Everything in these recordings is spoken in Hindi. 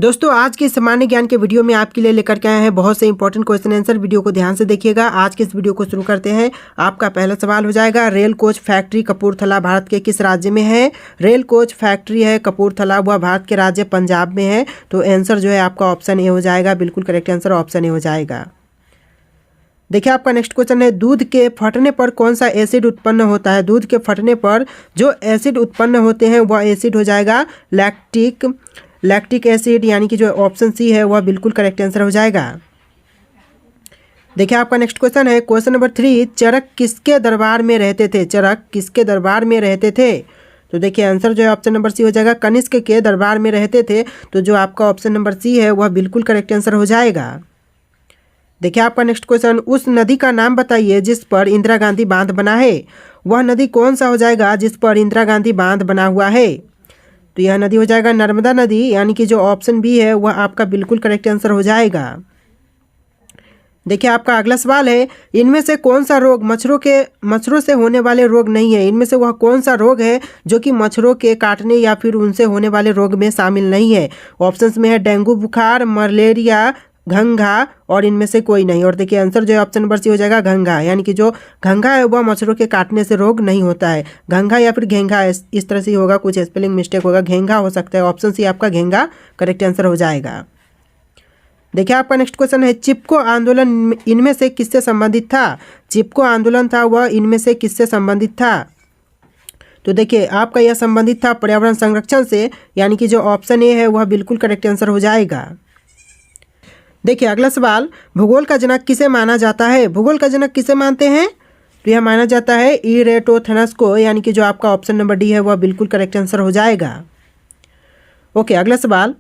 दोस्तों आज के सामान्य ज्ञान के वीडियो में आपके लिए लेकर के आए हैं बहुत से इंपॉर्टेंट क्वेश्चन आंसर। वीडियो को ध्यान से देखिएगा। आज के इस वीडियो को शुरू करते हैं। आपका पहला सवाल हो जाएगा, rail coach factory Kapurthala Bharat के किस राज्य में है? रेल कोच फैक्ट्री है कपूरथला, वह भारत के राज्य पंजाब में है। तो आंसर जो है आपका ऑप्शन ए हो जाएगा। बिल्कुल करेक्ट आंसर ऑप्शन ए हो जाएगा। देखिए आपका नेक्स्ट क्वेश्चन है, दूध के फटने पर कौन सा एसिड उत्पन्न होता है? दूध के फटने पर जो एसिड उत्पन्न होते हैं वह एसिड हो जाएगा लैक्टिक एसिड, यानी कि जो ऑप्शन सी है वह बिल्कुल करेक्ट आंसर हो जाएगा। देखिए आपका नेक्स्ट क्वेश्चन है, क्वेश्चन नंबर 3, चरक किसके दरबार में रहते थे? चरक किसके दरबार में रहते थे? तो देखिए आंसर जो है ऑप्शन नंबर सी हो जाएगा, कनिष्क के दरबार में रहते थे। तो जो आपका ऑप्शन नंबर सी है वह बिल्कुल करेक्ट आंसर हो जाएगा। देखिए आपका नेक्स्ट क्वेश्चन, उस नदी का नाम बताइए जिस पर इंदिरा गांधी बांध बना है। वह नदी कौन सा हो जाएगा जिस पर इंदिरा गांधी बांध बना हुआ है? तो यह नदी हो जाएगा नर्मदा नदी, यानी कि जो ऑप्शन बी है वह आपका बिल्कुल करेक्ट आंसर हो जाएगा। देखिए आपका अगला सवाल है, इनमें से कौन सा रोग मच्छरों से होने वाले रोग नहीं है? इनमें से वह कौन सा रोग है जो कि मच्छरों के काटने या फिर उनसे होने वाले रोग में शामिल नहीं है? ऑप्शंस में है डेंगू बुखार, मलेरिया, घंघा और इनमें से कोई नहीं। और देखिए आंसर जो है ऑप्शन नंबर सी हो जाएगा घंघा, यानी कि जो घंघा है वह मच्छरों के काटने से रोग नहीं होता है। घंघा या फिर घेंघा इस तरह से होगा, कुछ स्पेलिंग मिस्टेक होगा, घेंघा हो सकता है। ऑप्शन सी आपका घेंघा करेक्ट आंसर हो जाएगा। देखिए आपका नेक्स्ट क्वेश्चन है, चिपको आंदोलन इनमें से किससे संबंधित था? चिपको आंदोलन था वह इनमें से किससे संबंधित था? तो देखिए आपका यह संबंधित था पर्यावरण संरक्षण से, यानी कि जो ऑप्शन ए है वह बिल्कुल करेक्ट आंसर हो जाएगा। देखिए अगला सवाल, भूगोल का जनक किसे माना जाता है? भूगोल का जनक किसे मानते हैं? तो यह माना जाता है इरेटोथेनस को, यानी कि जो आपका ऑप्शन नंबर डी है वह बिल्कुल करेक्ट आंसर हो जाएगा। ओके अगला सवाल,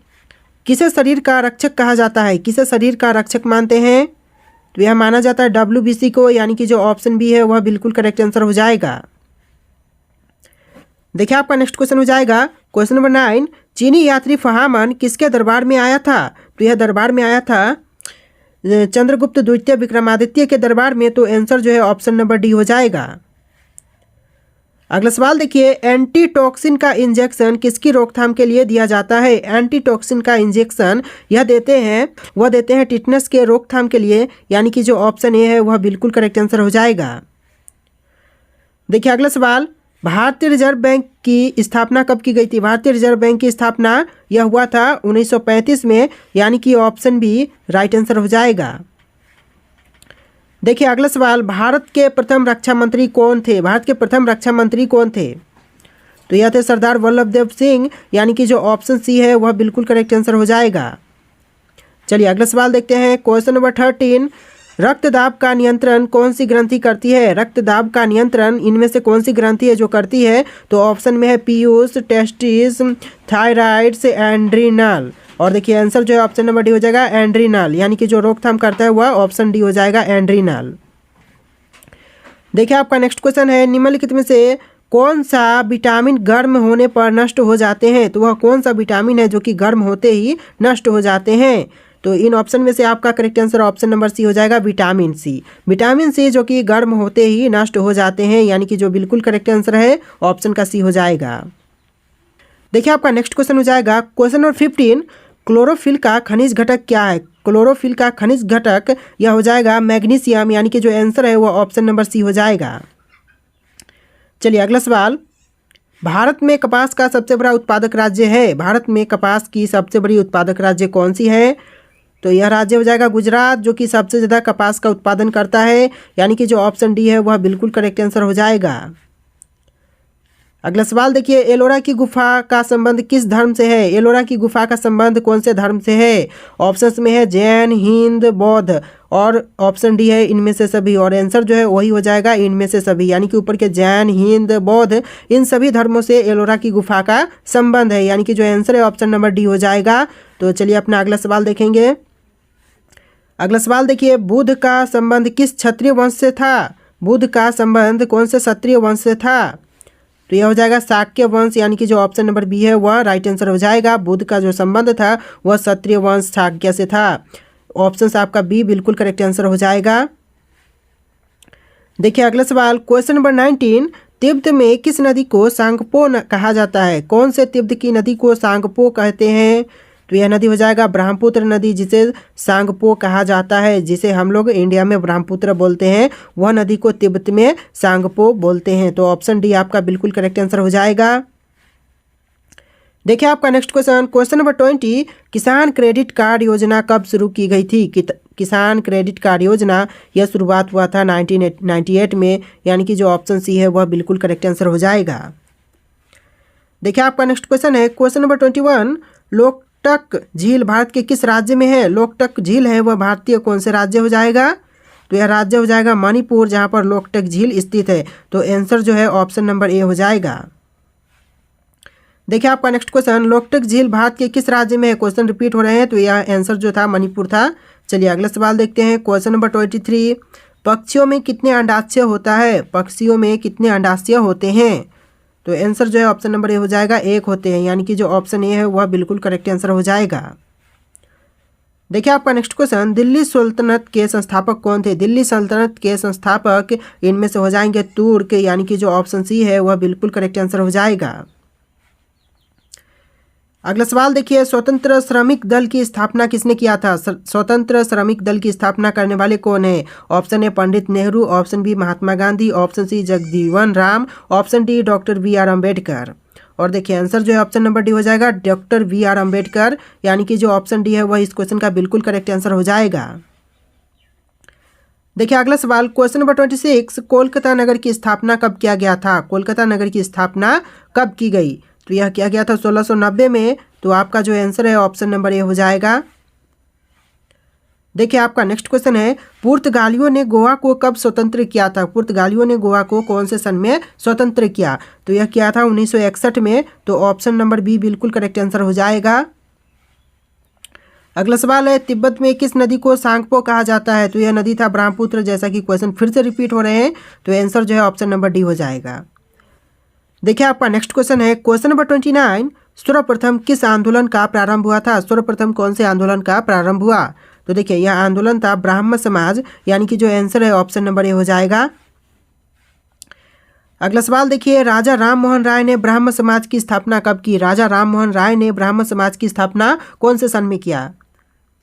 किसे शरीर का रक्षक कहा जाता है? किसे शरीर का रक्षक मानते हैं? तो यह माना जाता है WBC को, यानी कि जो ऑप्शन बी है वह बिल्कुल करेक्ट आंसर हो जाएगा। देखिए आपका नेक्स्ट क्वेश्चन हो जाएगा, क्वेश्चन नंबर 9, चीनी यात्री फहामन किसके दरबार में आया था? तो यह दरबार में आया था चंद्रगुप्त द्वितीय विक्रमादित्य के दरबार में। तो आंसर जो है ऑप्शन नंबर डी हो जाएगा। अगला सवाल देखिए, एंटीटॉक्सिन का इंजेक्शन किसकी रोकथाम के लिए दिया जाता है? एंटीटॉक्सिन का इंजेक्शन वह देते हैं टिटनेस के रोकथाम के लिए, यानी कि जो ऑप्शन ए है वह बिल्कुल करेक्ट आंसर हो जाएगा। देखिए अगला सवाल, भारतीय रिजर्व बैंक की स्थापना कब की गई थी? भारतीय रिजर्व बैंक की स्थापना यह हुआ था 1935 में, यानी कि ऑप्शन बी राइट आंसर हो जाएगा। देखिए अगला सवाल, भारत के प्रथम रक्षा मंत्री कौन थे? भारत के प्रथम रक्षा मंत्री कौन थे? तो यह थे सरदार वल्लभ देव सिंह, यानी कि जो ऑप्शन सी है वह बिल्कुल करेक्ट आंसर हो जाएगा। चलिए अगला सवाल देखते हैं, क्वेश्चन नंबर 13, रक्तदाब का नियंत्रण कौन सी ग्रंथि करती है? रक्तदाब का नियंत्रण इनमें से कौन सी ग्रंथि है जो करती है? तो ऑप्शन में है पीयूष, टेस्टिस, थायराइड्स, एंड्रीनल। और देखिए आंसर जो है ऑप्शन नंबर डी हो जाएगा एंड्रीनल, यानी कि जो रोकथाम करता है वह ऑप्शन डी हो जाएगा एंड्रीनल। देखिए आपका नेक्स्ट क्वेश्चन है, निम्नलिखित में से कौन सा विटामिन गर्म होने पर नष्ट हो जाते हैं? तो वह कौन सा विटामिन है जो कि गर्म होते ही नष्ट हो जाते हैं? तो इन ऑप्शन में से आपका correct answer option number C हो जाएगा विटामिन सी। विटामिन सी जो कि गर्म होते ही नष्ट हो जाते हैं, यानी कि जो बिल्कुल करेक्ट आंसर है ऑप्शन का सी हो जाएगा। देखिए आपका नेक्स्ट क्वेश्चन हो जाएगा, क्वेश्चन नंबर 15, क्लोरोफिल का खनिज घटक क्या है? क्लोरोफिल का खनिज घटक यह हो जाएगा मैग्नीशियम, यानी कि जो आंसर है वह ऑप्शन नंबर सी हो जाएगा। चलिए अगला सवाल, भारत में कपास का सबसे बड़ा उत्पादक राज्य है? भारत में कपास की सबसे बड़ी उत्पादक राज्य कौन सी है? तो यह राज्य हो जाएगा गुजरात, जो कि सबसे ज़्यादा कपास का उत्पादन करता है, यानी कि जो ऑप्शन डी है वह बिल्कुल करेक्ट आंसर हो जाएगा। अगला सवाल देखिए, एलोरा की गुफा का संबंध किस धर्म से है? एलोरा की गुफा का संबंध कौन से धर्म से है? ऑप्शंस में है जैन, हिंद, बौद्ध और ऑप्शन डी है इनमें से सभी। और आंसर जो है वही हो जाएगा इनमें से सभी, यानी कि ऊपर के जैन, हिंद, बौद्ध इन सभी धर्मों से एलोरा की गुफा का संबंध है, यानी कि जो आंसर है ऑप्शन नंबर डी हो जाएगा। तो चलिए अपना अगला सवाल देखेंगे। अगला सवाल देखिए, बुद्ध का संबंध किस क्षत्रिय वंश से था? बुद्ध का संबंध कौन से क्षत्रिय वंश से था? तो यह हो जाएगा शाक्य वंश, यानी कि जो ऑप्शन नंबर बी है वह राइट आंसर हो जाएगा। बुद्ध का जो संबंध था वह क्षत्रिय वंश शाक्य से था। ऑप्शन आपका बी बिल्कुल करेक्ट आंसर हो जाएगा। देखिए अगला सवाल, क्वेश्चन नंबर 19, तिब्बत में किस नदी को सांगपो कहा जाता है? कौन से तिब्बत की नदी को सांगपो कहते हैं? तो यह नदी हो जाएगा ब्रह्मपुत्र नदी, जिसे सांगपो कहा जाता है, जिसे हम लोग इंडिया में ब्रह्मपुत्र बोलते हैं, वह नदी को तिब्बत में सांगपो बोलते हैं। तो ऑप्शन डी आपका बिल्कुल करेक्ट आंसर हो जाएगा। देखिए आपका नेक्स्ट क्वेश्चन, क्वेश्चन नंबर 20, किसान क्रेडिट कार्ड योजना कब शुरू की गई थी? किसान क्रेडिट कार्ड योजना यह शुरुआत हुआ था 1998 में, यानी कि जो ऑप्शन सी है वह बिल्कुल करेक्ट आंसर हो जाएगा। देखिए आपका नेक्स्ट क्वेश्चन है, क्वेश्चन नंबर 21, लोकटक झील भारत के किस राज्य में है? लोकटक झील है वह भारतीय कौन से राज्य हो जाएगा? तो यह राज्य हो जाएगा मणिपुर, जहाँ पर लोकटक झील स्थित है। तो आंसर जो है ऑप्शन नंबर ए हो जाएगा। देखिए आपका नेक्स्ट क्वेश्चन, लोकटक झील भारत के किस राज्य में है? क्वेश्चन रिपीट हो रहे हैं, तो यह आंसर जो था मणिपुर था। चलिए अगला सवाल देखते हैं, क्वेश्चन नंबर 23, पक्षियों में कितने अंडाशय होता है? पक्षियों में कितने अंडाशय होते हैं? तो आंसर जो है ऑप्शन नंबर ए हो जाएगा, एक होते हैं, यानी कि जो ऑप्शन ए है वह बिल्कुल करेक्ट आंसर हो जाएगा। देखिए आपका नेक्स्ट क्वेश्चन, दिल्ली सल्तनत के संस्थापक कौन थे? दिल्ली सल्तनत के संस्थापक इनमें से हो जाएंगे तुर्क, यानी कि जो ऑप्शन सी है वह बिल्कुल करेक्ट आंसर हो जाएगा। अगला सवाल देखिए, स्वतंत्र श्रमिक दल की स्थापना किसने किया था? स्वतंत्र श्रमिक दल की स्थापना करने वाले कौन है? Option A Pandit Nehru, option B Mahatma Gandhi, option C Jagjivan Ram, option D doctor B R. Ambedkar. और देखिए आंसर जो है ऑप्शन नंबर डी हो जाएगा, डॉक्टर बी.आर. अम्बेडकर, यानी कि जो ऑप्शन डी है वह इस क्वेश्चन का बिल्कुल करेक्ट आंसर हो जाएगा। देखिए अगला सवाल, क्वेश्चन नंबर 26, कोलकाता नगर की स्थापना कब किया गया था? कोलकाता नगर की स्थापना कब की गई? तो यह किया गया था 1690 में। तो आपका जो आंसर है ऑप्शन नंबर ए हो जाएगा। देखिए आपका नेक्स्ट क्वेश्चन है, पुर्तगालियों ने गोवा को कब स्वतंत्र किया था? पुर्तगालियों ने गोवा को कौन से सन में स्वतंत्र किया? तो यह किया था 1961 में। तो ऑप्शन नंबर बी बिल्कुल करेक्ट आंसर हो जाएगा। अगला सवाल है, तिब्बत में किस नदी को सांगपो कहा जाता है? तो यह नदी था ब्रह्मपुत्र, जैसा कि क्वेश्चन फिर से रिपीट हो रहे हैं। तो आंसर जो है ऑप्शन नंबर डी हो जाएगा। देखिए आपका नेक्स्ट क्वेश्चन है, क्वेश्चन नंबर 29, सर्वप्रथम किस आंदोलन का प्रारंभ हुआ था? सर्वप्रथम कौन से आंदोलन का प्रारंभ हुआ? तो देखिए यह आंदोलन था ब्राह्मण समाज, यानी कि जो आंसर है ऑप्शन नंबर ए हो जाएगा। अगला सवाल देखिए, राजा राम मोहन राय ने ब्राह्मण समाज की स्थापना कब की? राजा राम मोहन राय ने ब्राह्मण समाज की स्थापना कौन से सन में किया?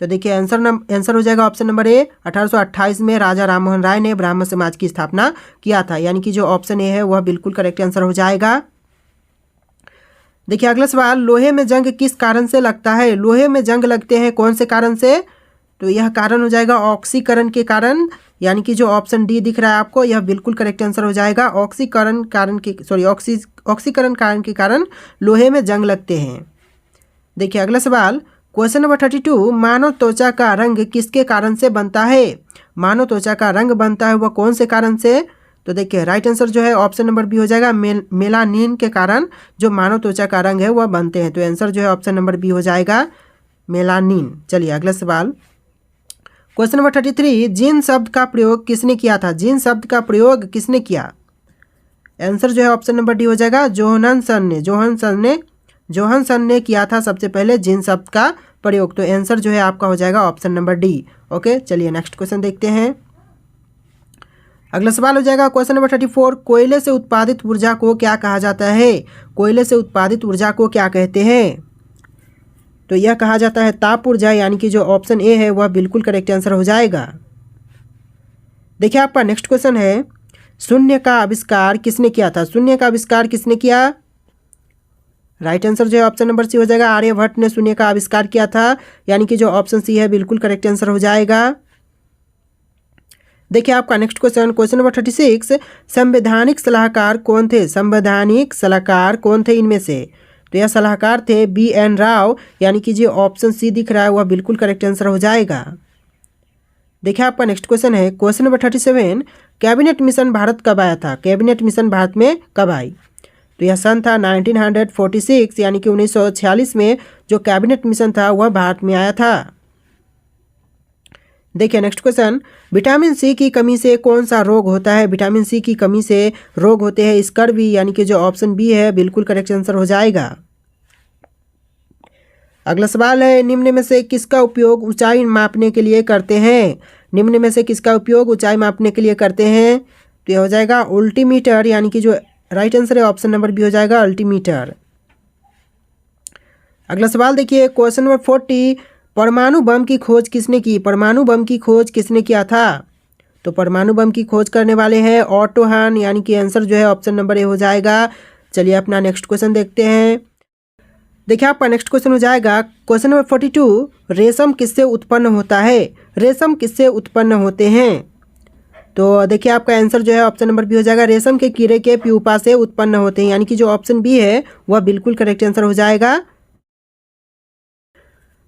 तो देखिए आंसर हो जाएगा ऑप्शन नंबर ए, 1828 में राजा राम मोहन राय ने ब्राह्मण समाज की स्थापना किया था, यानी कि जो ऑप्शन ए है वह बिल्कुल करेक्ट आंसर हो जाएगा। देखिए अगला सवाल, लोहे में जंग किस कारण से लगता है? लोहे में जंग लगते हैं कौन से कारण से? तो यह कारण हो जाएगा ऑक्सीकरण के कारण, यानी कि जो ऑप्शन डी दिख रहा है आपको यह बिल्कुल करेक्ट आंसर हो जाएगा। ऑक्सीकरण कारण के कारण लोहे में जंग लगते हैं। देखिए अगला सवाल, क्वेश्चन नंबर 32, मानव त्वचा का रंग किसके कारण से बनता है? मानव त्वचा का रंग बनता है वह कौन से कारण से? तो देखिए राइट आंसर जो है ऑप्शन नंबर बी हो जाएगा, मेलानिन के कारण जो मानव त्वचा का रंग है वह बनते हैं। तो आंसर जो है ऑप्शन नंबर बी हो जाएगा, मेलानिन। चलिए अगला सवाल, क्वेश्चन नंबर 33, जीन शब्द का प्रयोग किसने किया था? जीन शब्द का प्रयोग किसने किया? आंसर जो है ऑप्शन नंबर डी हो जाएगा, जोहानसन ने किया था सबसे पहले जीन शब्द का प्रयोग। तो आंसर जो है आपका हो जाएगा ऑप्शन नंबर डी। ओके चलिए नेक्स्ट क्वेश्चन देखते हैं। अगला सवाल हो जाएगा क्वेश्चन नंबर 34, कोयले से उत्पादित ऊर्जा को क्या कहा जाता है? कोयले से उत्पादित ऊर्जा को क्या कहते हैं? तो यह कहा जाता है ताप ऊर्जा, यानी कि जो ऑप्शन ए है वह बिल्कुल करेक्ट आंसर हो जाएगा। देखिए आपका नेक्स्ट क्वेश्चन है, शून्य का आविष्कार किसने किया था? शून्य का आविष्कार किसने किया? राइट आंसर जो है ऑप्शन नंबर सी हो जाएगा, आर्यभट्ट ने शून्य का आविष्कार किया था, यानी कि जो ऑप्शन सी है बिल्कुल करेक्ट आंसर हो जाएगा। देखिए आपका नेक्स्ट क्वेश्चन नंबर 36, संवैधानिक सलाहकार कौन थे? संवैधानिक सलाहकार कौन थे इनमें से? तो यह सलाहकार थे B.N. राव, यानी कि जो ऑप्शन सी दिख रहा है वह बिल्कुल करेक्ट आंसर हो जाएगा। देखिए आपका नेक्स्ट क्वेश्चन है question number 37, cabinet mission Bharat कब आया था? कैबिनेट मिशन भारत में कब आई? तो यह सन था 1946, यानी कि 1946 में जो कैबिनेट मिशन था वह भारत में आया था। देखिए नेक्स्ट क्वेश्चन, विटामिन सी की कमी से कौन सा रोग होता है? विटामिन सी की कमी से रोग होते हैं स्कर्वी, यानी कि जो ऑप्शन बी है बिल्कुल करेक्ट आंसर हो जाएगा। अगला सवाल है, निम्न में से किसका उपयोग ऊंचाई मापने के लिए करते हैं? निम्न में से किसका उपयोग ऊंचाई मापने के लिए करते हैं? तो यह हो जाएगा अल्टीमीटर, यानी कि जो राइट आंसर है ऑप्शन नंबर बी हो जाएगा, अल्टीमीटर। अगला सवाल देखिए क्वेश्चन नंबर 40, परमाणु बम की खोज किसने की? परमाणु बम की खोज किसने किया था? तो परमाणु बम की खोज करने वाले हैं ऑटो हान, यानी कि आंसर जो है ऑप्शन नंबर ए हो जाएगा। चलिए अपना नेक्स्ट क्वेश्चन देखते हैं। देखिए आपका नेक्स्ट क्वेश्चन हो जाएगा क्वेश्चन नंबर 42, रेशम किससे उत्पन्न होता है? रेशम किससे उत्पन्न होते हैं? तो देखिए आपका आंसर जो है ऑप्शन नंबर बी हो जाएगा, रेशम के कीड़े के प्यूपा से उत्पन्न होते हैं, यानी कि जो ऑप्शन बी है वह बिल्कुल करेक्ट आंसर हो जाएगा।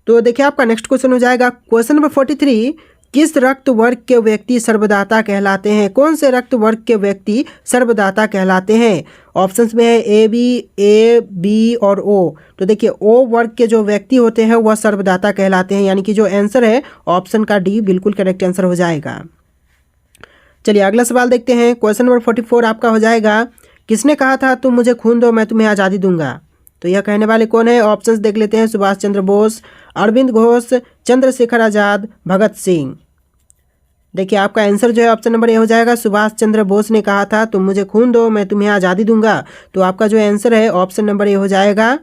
तो देखिए आपका नेक्स्ट क्वेश्चन हो जाएगा क्वेश्चन नंबर 43, किस रक्त वर्ग के व्यक्ति सर्वदाता कहलाते हैं? कौन से रक्त वर्ग के व्यक्ति सर्वदाता कहलाते हैं? ऑप्शंस में है ए बी और ओ। तो देखिए ओ वर्ग के जो व्यक्ति होते हैं वह सर्वदाता कहलाते हैं, यानी कि जो आंसर है ऑप्शन का डी बिल्कुल करेक्ट आंसर हो जाएगा। चलिए अगला सवाल देखते हैं। क्वेश्चन नंबर 44 आपका हो जाएगा, किसने कहा था तुम मुझे खून दो मैं तुम्हें आज़ादी दूंगा? तो यह कहने वाले कौन है? ऑप्शंस देख लेते हैं, सुभाष चंद्र बोस, अरविंद घोष, चंद्रशेखर आज़ाद, भगत सिंह। देखिए आपका आंसर जो है ऑप्शन नंबर ए हो जाएगा, सुभाष चंद्र बोस ने कहा था तुम मुझे खून दो मैं तुम्हें आज़ादी दूंगा। तो आपका जो आंसर है ऑप्शन नंबर ए हो जाएगा।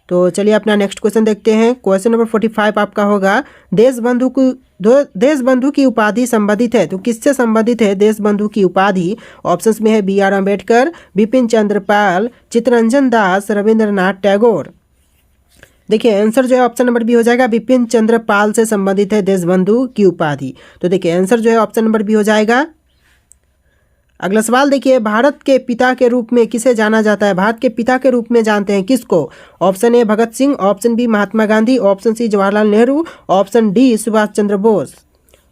तो चलिए अपना नेक्स्ट क्वेश्चन देखते हैं। क्वेश्चन नंबर 45 आपका होगा, देशबंधु की उपाधि संबंधित है, तो किससे संबंधित है देशबंधु की उपाधि? ऑप्शंस में है बी आर अम्बेडकर, बिपिन चंद्र पाल, चित्तरंजन दास, रविंद्रनाथ टैगोर। देखिए आंसर जो है ऑप्शन नंबर बी हो जाएगा, बिपिन चंद्र पाल से संबंधित है देशबंधु की उपाधि। तो देखिए आंसर जो है ऑप्शन नंबर बी हो जाएगा। अगला सवाल देखिए, भारत के पिता के रूप में किसे जाना जाता है? भारत के पिता के रूप में जानते हैं किसको? Option A Bhagat Singh, option B Mahatma Gandhi, option C Jawaharlal Nehru, option D Subhash Chandra Bose.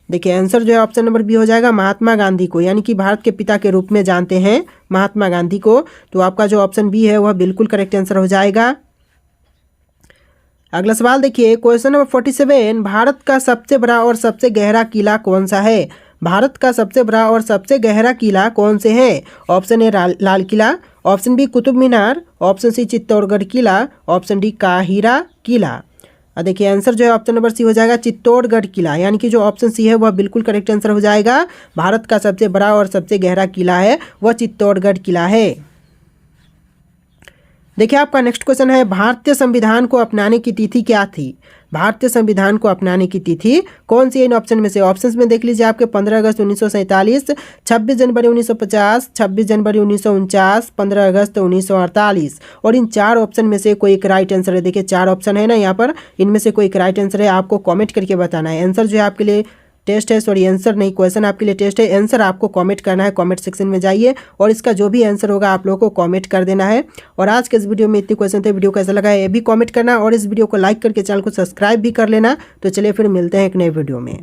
देखिए आंसर जो है ऑप्शन नंबर बी हो जाएगा, महात्मा गांधी को, यानी कि भारत के पिता के रूप में जानते हैं महात्मा गांधी को। तो आपका जो ऑप्शन बी है वह बिल्कुल करेक्ट आंसर हो जाएगा। अगला सवाल देखिए क्वेश्चन नंबर 47, भारत का सबसे बड़ा और सबसे गहरा किला कौन सा है? भारत का सबसे बड़ा और सबसे गहरा किला कौन से है? Option A Lal Qila, option B Qutub Minar, option C Chittorgarh किला, ऑप्शन डी काहिरा किला। देखिए आंसर जो है ऑप्शन नंबर सी हो जाएगा, चित्तौड़गढ़ किला, यानी कि जो ऑप्शन सी है वह बिल्कुल करेक्ट आंसर हो जाएगा। भारत का सबसे बड़ा और सबसे गहरा किला है वह चित्तौड़गढ़ किला है। देखिए आपका नेक्स्ट क्वेश्चन है, भारतीय संविधान को अपनाने की तिथि क्या थी? भारतीय संविधान को अपनाने की तिथि कौन सी है इन ऑप्शन में से? ऑप्शंस में देख लीजिए आपके 15 अगस्त 1947, 26 जनवरी 1950, 26 जनवरी 1949, 15 अगस्त 1948। और इन चार ऑप्शन में से कोई एक राइट आंसर है। देखिए चार ऑप्शन है ना यहाँ पर, इनमें से कोई एक राइट आंसर है, आपको कॉमेंट करके बताना है। आंसर जो है आपके लिए टेस्ट है, सॉरी आंसर नहीं, क्वेश्चन आपके लिए टेस्ट है। आंसर आपको कमेंट करना है, कमेंट सेक्शन में जाइए और इसका जो भी आंसर होगा आप लोगों को कमेंट कर देना है। और आज के इस वीडियो में इतने क्वेश्चन थे, वीडियो कैसा लगा है ये भी कमेंट करना और इस वीडियो को लाइक करके चैनल को सब्सक्राइब भी कर लेना। तो चलिए फिर मिलते हैं एक नए वीडियो में।